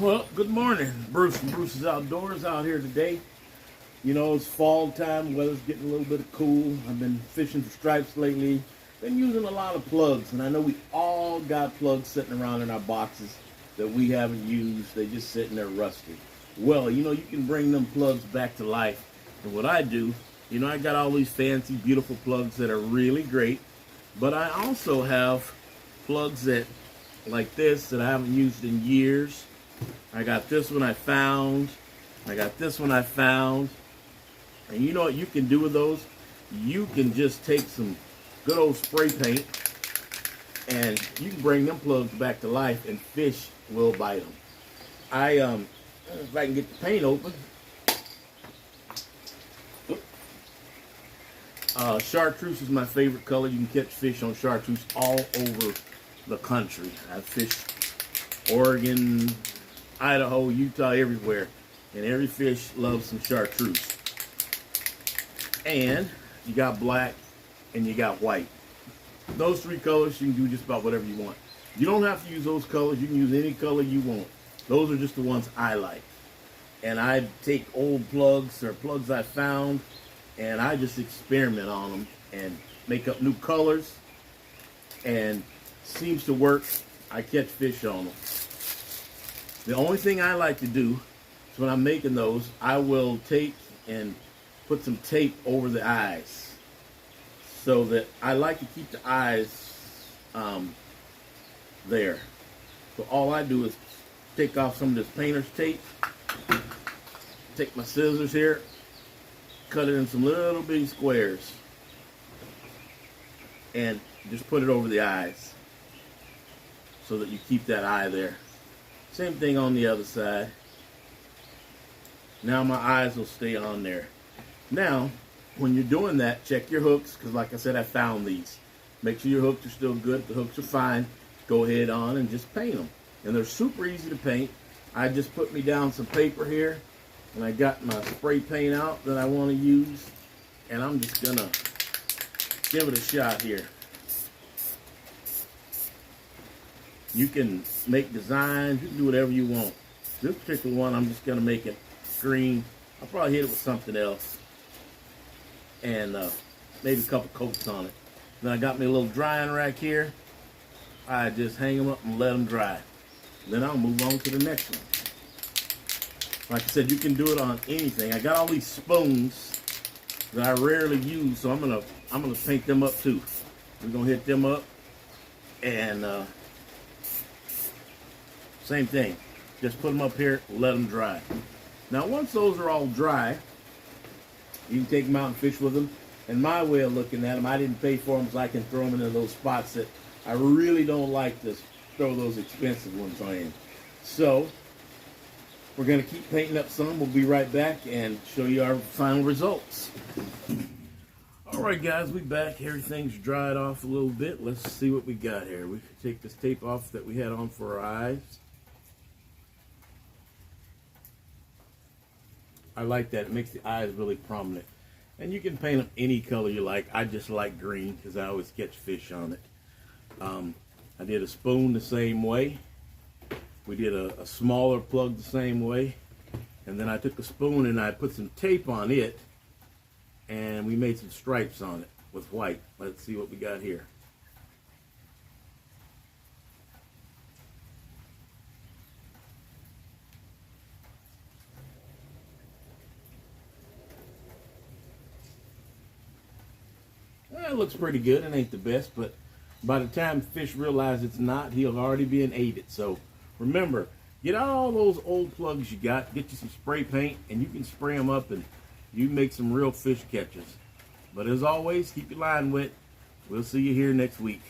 Well, good morning. Bruce from Bruce's Outdoors out here today. You know, it's fall time. Weather's getting a little bit cool. I've been fishing for stripes lately. Been using a lot of plugs, and I know we all got plugs sitting around in our boxes that we haven't used. They just sitting there rusty. Well, you know, you can bring them plugs back to life. And what I do, you know, I got all these fancy, beautiful plugs that are really great, but I also have plugs that, like this, that I haven't used in years. I got this one I found. I got this one I found. And you know what you can do with those? You can just take some good old spray paint and you can bring them plugs back to life and fish will bite them. If I can get the paint open. Chartreuse is my favorite color. You can catch fish on chartreuse all over the country. I've fished Oregon, Idaho, Utah, everywhere. And every fish loves some chartreuse. And you got black and you got white. Those three colors, you can do just about whatever you want. You don't have to use those colors. You can use any color you want. Those are just the ones I like. And I take old plugs or plugs I found and I just experiment on them and make up new colors. And seems to work. I catch fish on them. The only thing I like to do is when I'm making those, I will take and put some tape over the eyes so that I like to keep the eyes there. So all I do is take off some of this painter's tape, take my scissors here, cut it in some little bitty squares, and just put it over the eyes so that you keep that eye there. Same thing on the other side. Now my eyes will stay on there. Now, when you're doing that, check your hooks, because like I said, I found these. Make sure your hooks are still good. If the hooks are fine, go ahead on and just paint them. And they're super easy to paint. I just put me down some paper here, and I got my spray paint out that I want to use, and I'm just going to give it a shot here. You can make designs, you can do whatever you want. This particular one, I'm just going to make it green. I'll probably hit it with something else. And maybe a couple coats on it. Then I got me a little drying rack here. I just hang them up and let them dry. Then I'll move on to the next one. Like I said, you can do it on anything. I got all these spoons that I rarely use, so I'm gonna paint them up too. We're gonna hit them up, and same thing. Just put them up here, let them dry. Now, once those are all dry, you can take them out and fish with them. And my way of looking at them, I didn't pay for them, so I can throw them into those spots that I really don't like to throw those expensive ones in. So, we're going to keep painting up some. We'll be right back and show you our final results. Alright guys, we back. Everything's dried off a little bit. Let's see what we got here. We can take this tape off that we had on for our eyes. I like that. It makes the eyes really prominent. And you can paint them any color you like. I just like green because I always catch fish on it. I did a spoon the same way. We did a smaller plug the same way. And then I took a spoon and I put some tape on it. And we made some stripes on it with white. Let's see what we got here. It looks pretty good. It ain't the best, but by the time fish realize it's not, he'll already be ate it. So remember, get out all those old plugs you got, get you some spray paint, and you can spray them up and you make some real fish catches. But as always, keep your line wet. We'll see you here next week.